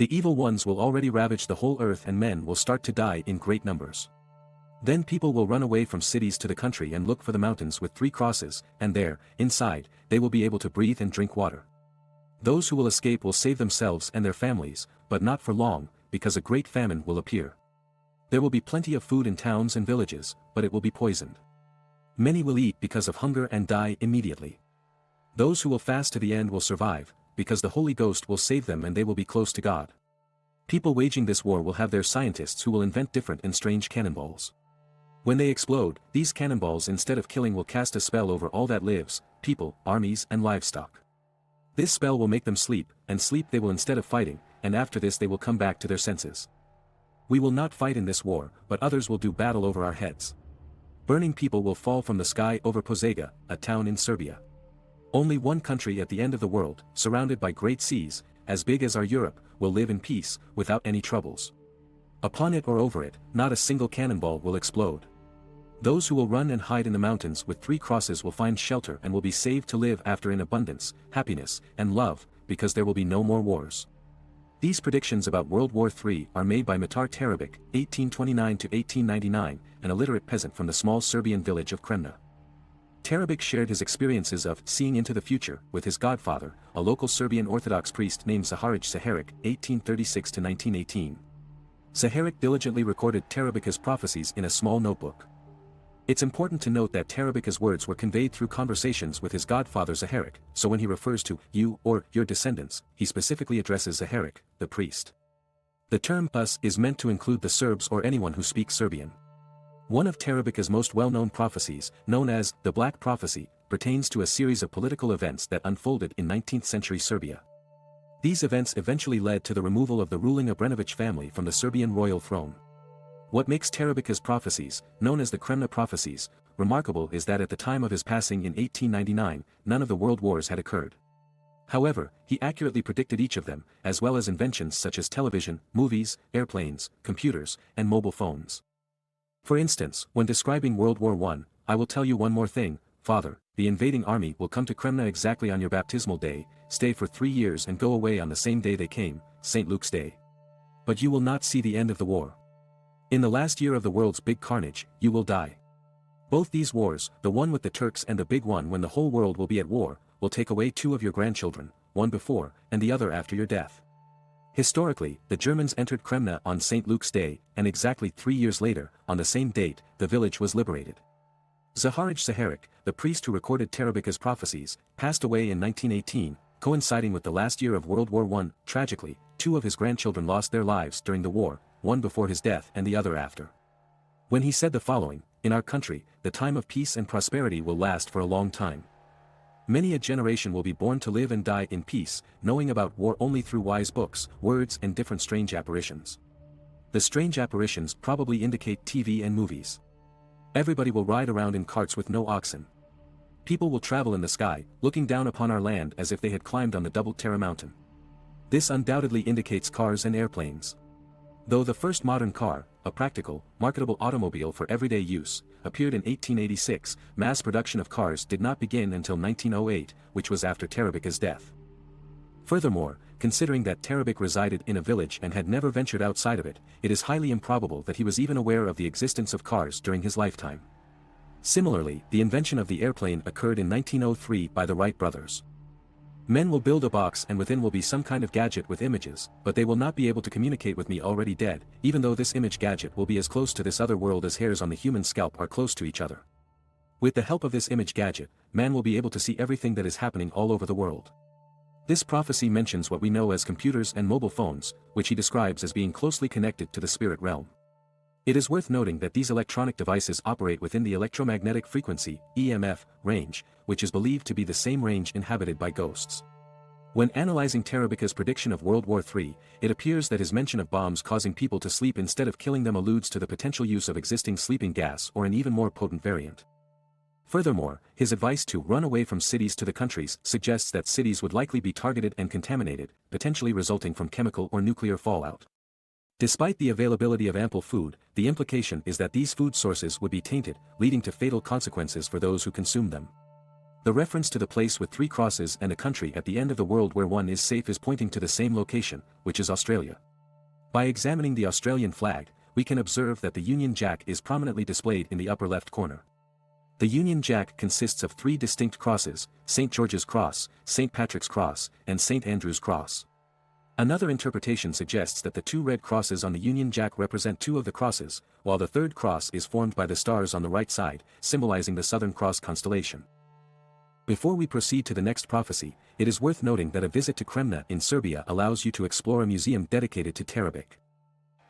The evil ones will already ravage the whole earth and men will start to die in great numbers. Then people will run away from cities to the country and look for the mountains with 3 crosses, and there, inside, they will be able to breathe and drink water. Those who will escape will save themselves and their families, but not for long, because a great famine will appear. There will be plenty of food in towns and villages, but it will be poisoned. Many will eat because of hunger and die immediately. Those who will fast to the end will survive, because the Holy Ghost will save them and they will be close to God. People waging this war will have their scientists who will invent different and strange cannonballs. When they explode, these cannonballs instead of killing will cast a spell over all that lives, people, armies and livestock. This spell will make them sleep, and sleep they will instead of fighting, and after this they will come back to their senses. We will not fight in this war, but others will do battle over our heads. Burning people will fall from the sky over Požega, a town in Serbia. Only one country at the end of the world, surrounded by great seas, as big as our Europe, will live in peace, without any troubles. Upon it or over it, not a single cannonball will explode. Those who will run and hide in the mountains with 3 crosses will find shelter and will be saved to live after in abundance, happiness, and love, because there will be no more wars. These predictions about World War III are made by Mitar Tarabich, 1829–1899, an illiterate peasant from the small Serbian village of Kremna. Tarabich shared his experiences of seeing into the future with his godfather, a local Serbian Orthodox priest named Železnice Srbije, 1836–1918. Železnice diligently recorded Tarabich's prophecies in a small notebook. It's important to note that Tarabich's words were conveyed through conversations with his godfather Železnice, so when he refers to you or your descendants, he specifically addresses Železnice, the priest. The term us is meant to include the Serbs or anyone who speaks Serbian. One of Tarabich's most well-known prophecies, known as the Black Prophecy, pertains to a series of political events that unfolded in 19th-century Serbia. These events eventually led to the removal of the ruling Obrenović family from the Serbian royal throne. What makes Tarabich's prophecies, known as the Kremna prophecies, remarkable is that at the time of his passing in 1899, none of the world wars had occurred. However, he accurately predicted each of them, as well as inventions such as television, movies, airplanes, computers, and mobile phones. For instance, when describing World War I, I will tell you one more thing, Father, the invading army will come to Kremna exactly on your baptismal day, stay for 3 years and go away on the same day they came, St. Luke's Day. But you will not see the end of the war. In the last year of the world's big carnage, you will die. Both these wars, the one with the Turks and the big one when the whole world will be at war, will take away 2 of your grandchildren, one before, and the other after your death. Historically, the Germans entered Kremna on St. Luke's Day, and exactly 3 years later, on the same date, the village was liberated. Železnice Srbije, the priest who recorded Tarabich's prophecies, passed away in 1918, coinciding with the last year of World War I. Tragically, 2 of his grandchildren lost their lives during the war, one before his death and the other after. When he said the following, in our country, the time of peace and prosperity will last for a long time. Many a generation will be born to live and die in peace, knowing about war only through wise books, words and different strange apparitions. The strange apparitions probably indicate TV and movies. Everybody will ride around in carts with no oxen. People will travel in the sky, looking down upon our land as if they had climbed on the double Terra mountain. This undoubtedly indicates cars and airplanes. Though the first modern car, a practical, marketable automobile for everyday use, appeared in 1886, mass production of cars did not begin until 1908, which was after Tarabich's death. Furthermore, considering that Tarabich resided in a village and had never ventured outside of it, it is highly improbable that he was even aware of the existence of cars during his lifetime. Similarly, the invention of the airplane occurred in 1903 by the Wright brothers. Men will build a box and within will be some kind of gadget with images, but they will not be able to communicate with me already dead, even though this image gadget will be as close to this other world as hairs on the human scalp are close to each other. With the help of this image gadget, man will be able to see everything that is happening all over the world. This prophecy mentions what we know as computers and mobile phones, which he describes as being closely connected to the spirit realm. It is worth noting that these electronic devices operate within the electromagnetic frequency, EMF, range, which is believed to be the same range inhabited by ghosts. When analyzing Tarabich's prediction of World War III, it appears that his mention of bombs causing people to sleep instead of killing them alludes to the potential use of existing sleeping gas or an even more potent variant. Furthermore, his advice to run away from cities to the countries suggests that cities would likely be targeted and contaminated, potentially resulting from chemical or nuclear fallout. Despite the availability of ample food, the implication is that these food sources would be tainted, leading to fatal consequences for those who consume them. The reference to the place with 3 crosses and a country at the end of the world where one is safe is pointing to the same location, which is Australia. By examining the Australian flag, we can observe that the Union Jack is prominently displayed in the upper left corner. The Union Jack consists of 3 distinct crosses: St. George's Cross, St. Patrick's Cross, and St. Andrew's Cross. Another interpretation suggests that the 2 red crosses on the Union Jack represent 2 of the crosses, while the 3rd cross is formed by the stars on the right side, symbolizing the Southern Cross constellation. Before we proceed to the next prophecy, it is worth noting that a visit to Kremna in Serbia allows you to explore a museum dedicated to Tarabich.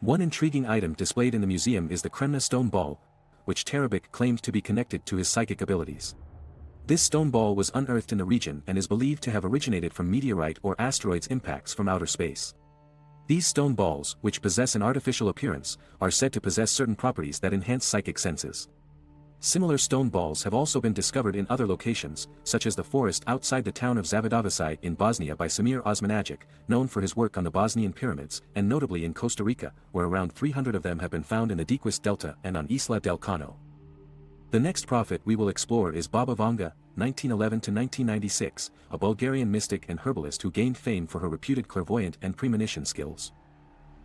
One intriguing item displayed in the museum is the Kremna stone ball, which Tarabich claimed to be connected to his psychic abilities. This stone ball was unearthed in the region and is believed to have originated from meteorite or asteroids impacts from outer space. These stone balls, which possess an artificial appearance, are said to possess certain properties that enhance psychic senses. Similar stone balls have also been discovered in other locations, such as the forest outside the town of Zavidovici in Bosnia by Samir Osmanagic, known for his work on the Bosnian pyramids, and notably in Costa Rica, where around 300 of them have been found in the Diquis Delta and on Isla del Cano. The next prophet we will explore is Baba Vanga, 1911–1996, a Bulgarian mystic and herbalist who gained fame for her reputed clairvoyant and premonition skills.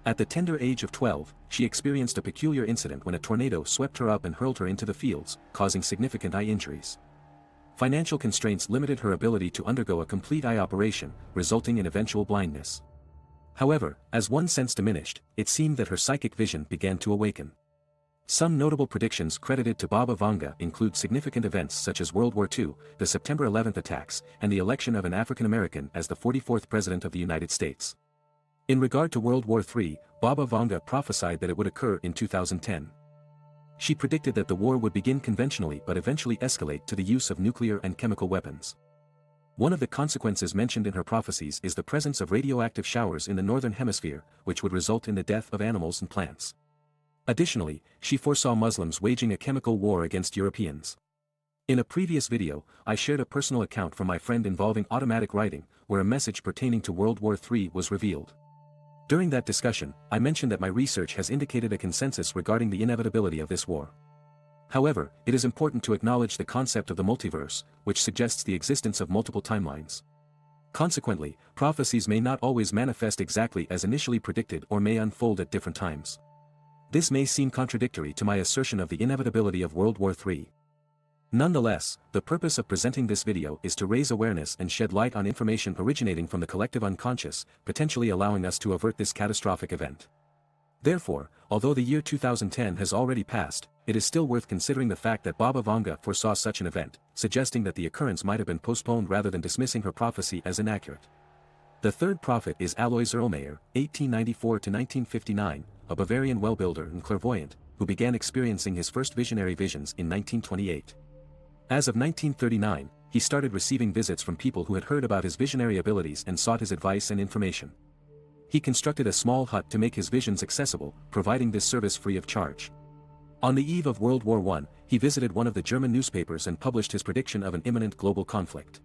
At the tender age of 12, she experienced a peculiar incident when a tornado swept her up and hurled her into the fields, causing significant eye injuries. Financial constraints limited her ability to undergo a complete eye operation, resulting in eventual blindness. However, as one sense diminished, it seemed that her psychic vision began to awaken. Some notable predictions credited to Baba Vanga include significant events such as World War II, the September 11th attacks, and the election of an African American as the 44th President of the United States. In regard to World War III, Baba Vanga prophesied that it would occur in 2010. She predicted that the war would begin conventionally but eventually escalate to the use of nuclear and chemical weapons. One of the consequences mentioned in her prophecies is the presence of radioactive showers in the northern hemisphere, which would result in the death of animals and plants. Additionally, she foresaw Muslims waging a chemical war against Europeans. In a previous video, I shared a personal account from my friend involving automatic writing, where a message pertaining to World War III was revealed. During that discussion, I mentioned that my research has indicated a consensus regarding the inevitability of this war. However, it is important to acknowledge the concept of the multiverse, which suggests the existence of multiple timelines. Consequently, prophecies may not always manifest exactly as initially predicted or may unfold at different times. This may seem contradictory to my assertion of the inevitability of World War III. Nonetheless, the purpose of presenting this video is to raise awareness and shed light on information originating from the collective unconscious, potentially allowing us to avert this catastrophic event. Therefore, although the year 2010 has already passed, it is still worth considering the fact that Baba Vanga foresaw such an event, suggesting that the occurrence might have been postponed rather than dismissing her prophecy as inaccurate. The third prophet is Alois Irlmaier, 1894–1959, a Bavarian well-builder and clairvoyant, who began experiencing his first visionary visions in 1928. As of 1939, he started receiving visits from people who had heard about his visionary abilities and sought his advice and information. He constructed a small hut to make his visions accessible, providing this service free of charge. On the eve of World War I, he visited one of the German newspapers and published his prediction of an imminent global conflict.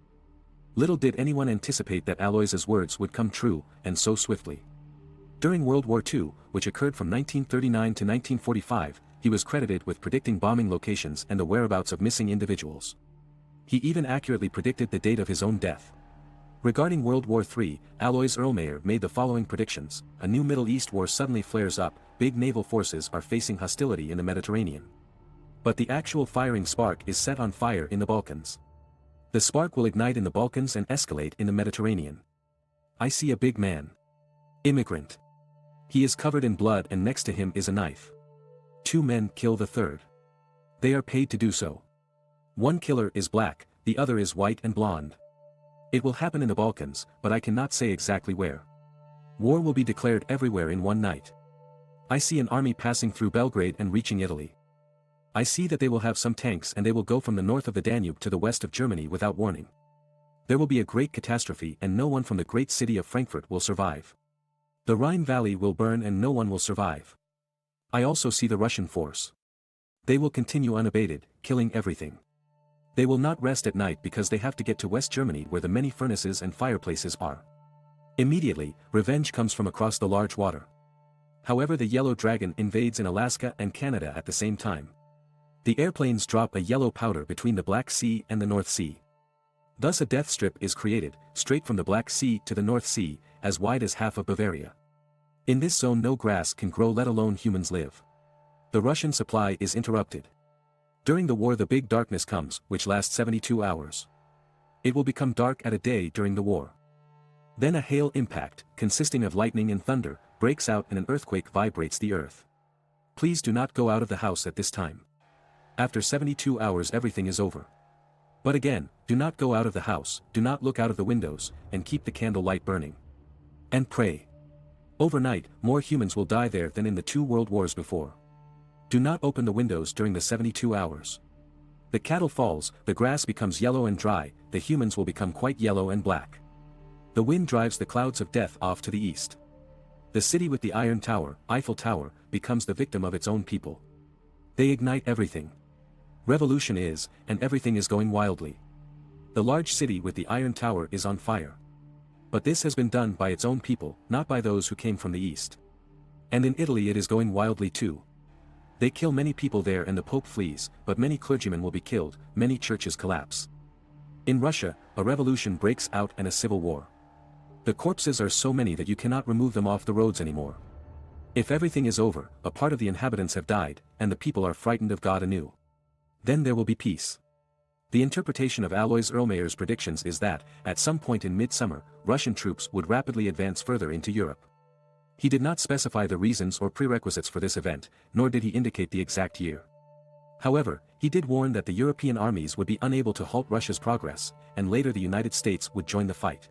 Little did anyone anticipate that Alois's words would come true, and so swiftly. During World War II, which occurred from 1939 to 1945, he was credited with predicting bombing locations and the whereabouts of missing individuals. He even accurately predicted the date of his own death. Regarding World War III, Alois Irlmaier made the following predictions: a new Middle East war suddenly flares up, big naval forces are facing hostility in the Mediterranean. But the actual firing spark is set on fire in the Balkans. The spark will ignite in the Balkans and escalate in the Mediterranean. I see a big man. Immigrant. He is covered in blood and next to him is a knife. 2 men kill the third. They are paid to do so. One killer is black, the other is white and blonde. It will happen in the Balkans, but I cannot say exactly where. War will be declared everywhere in one night. I see an army passing through Belgrade and reaching Italy. I see that they will have some tanks and they will go from the north of the Danube to the west of Germany without warning. There will be a great catastrophe and no one from the great city of Frankfurt will survive. The Rhine Valley will burn and no one will survive. I also see the Russian force. They will continue unabated, killing everything. They will not rest at night because they have to get to West Germany where the many furnaces and fireplaces are. Immediately, revenge comes from across the large water. However, the Yellow Dragon invades in Alaska and Canada at the same time. The airplanes drop a yellow powder between the Black Sea and the North Sea. Thus a death strip is created, straight from the Black Sea to the North Sea, as wide as half of Bavaria. In this zone no grass can grow, let alone humans live. The Russian supply is interrupted. During the war the big darkness comes, which lasts 72 hours. It will become dark at a day during the war. Then a hail impact, consisting of lightning and thunder, breaks out and an earthquake vibrates the earth. Please do not go out of the house at this time. After 72 hours everything is over. But again, do not go out of the house, do not look out of the windows, and keep the candle light burning. And pray. Overnight, more humans will die there than in the 2 world wars before. Do not open the windows during the 72 hours. The cattle falls, the grass becomes yellow and dry, the humans will become quite yellow and black. The wind drives the clouds of death off to the east. The city with the Iron Tower, Eiffel Tower, becomes the victim of its own people. They ignite everything. Revolution is, and everything is going wildly. The large city with the Iron Tower is on fire. But this has been done by its own people, not by those who came from the east. And in Italy it is going wildly too. They kill many people there and the Pope flees, but many clergymen will be killed, many churches collapse. In Russia, a revolution breaks out and a civil war. The corpses are so many that you cannot remove them off the roads anymore. If everything is over, a part of the inhabitants have died, and the people are frightened of God anew. Then there will be peace. The interpretation of Alois Irlmaier's predictions is that, at some point in midsummer, Russian troops would rapidly advance further into Europe. He did not specify the reasons or prerequisites for this event, nor did he indicate the exact year. However, he did warn that the European armies would be unable to halt Russia's progress, and later the United States would join the fight.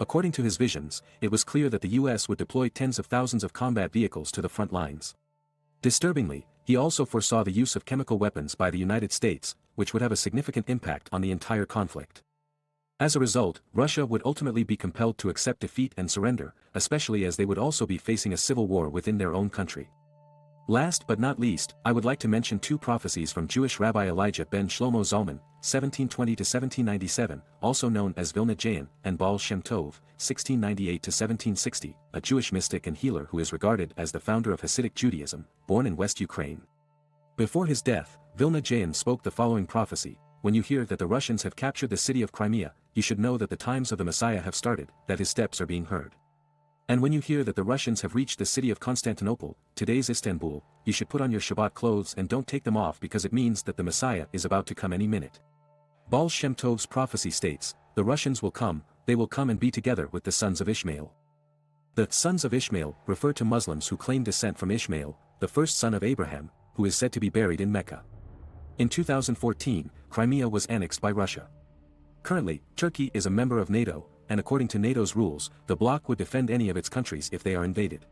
According to his visions, it was clear that the US would deploy tens of thousands of combat vehicles to the front lines. Disturbingly, he also foresaw the use of chemical weapons by the United States, which would have a significant impact on the entire conflict. As a result, Russia would ultimately be compelled to accept defeat and surrender, especially as they would also be facing a civil war within their own country. Last but not least, I would like to mention 2 prophecies from Jewish Rabbi Elijah ben Shlomo Zalman, 1720–1797, also known as Vilna Jain, and Baal Shem Tov, 1698–1760, a Jewish mystic and healer who is regarded as the founder of Hasidic Judaism, born in West Ukraine. Before his death, Vilna Jain spoke the following prophecy: when you hear that the Russians have captured the city of Crimea, you should know that the times of the Messiah have started, that his steps are being heard. And when you hear that the Russians have reached the city of Constantinople, today's Istanbul, you should put on your Shabbat clothes and don't take them off because it means that the Messiah is about to come any minute. Baal Shem Tov's prophecy states, the Russians will come, they will come and be together with the sons of Ishmael. The sons of Ishmael refer to Muslims who claim descent from Ishmael, the first son of Abraham, who is said to be buried in Mecca. In 2014, Crimea was annexed by Russia. Currently, Turkey is a member of NATO, and according to NATO's rules, the bloc would defend any of its countries if they are invaded.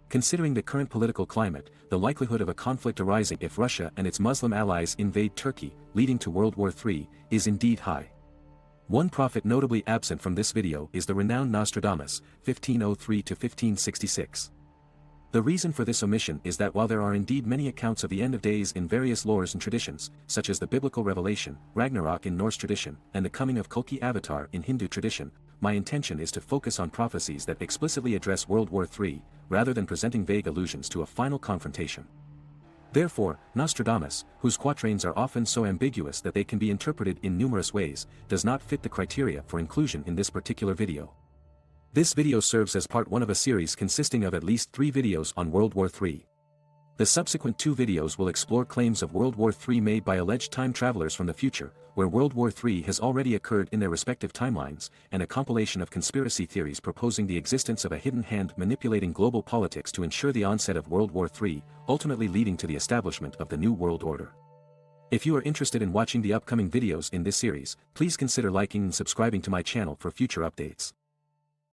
Considering the current political climate, the likelihood of a conflict arising if Russia and its Muslim allies invade Turkey, leading to World War III, is indeed high. One prophet notably absent from this video is the renowned Nostradamus, 1503–1566. The reason for this omission is that while there are indeed many accounts of the end of days in various lores and traditions, such as the biblical revelation, Ragnarok in Norse tradition, and the coming of Kalki Avatar in Hindu tradition, my intention is to focus on prophecies that explicitly address World War III, rather than presenting vague allusions to a final confrontation. Therefore, Nostradamus, whose quatrains are often so ambiguous that they can be interpreted in numerous ways, does not fit the criteria for inclusion in this particular video. This video serves as part 1 of a series consisting of at least 3 videos on World War III. The subsequent 2 videos will explore claims of World War III made by alleged time travelers from the future, where World War III has already occurred in their respective timelines, and a compilation of conspiracy theories proposing the existence of a hidden hand manipulating global politics to ensure the onset of World War III, ultimately leading to the establishment of the New World Order. If you are interested in watching the upcoming videos in this series, please consider liking and subscribing to my channel for future updates.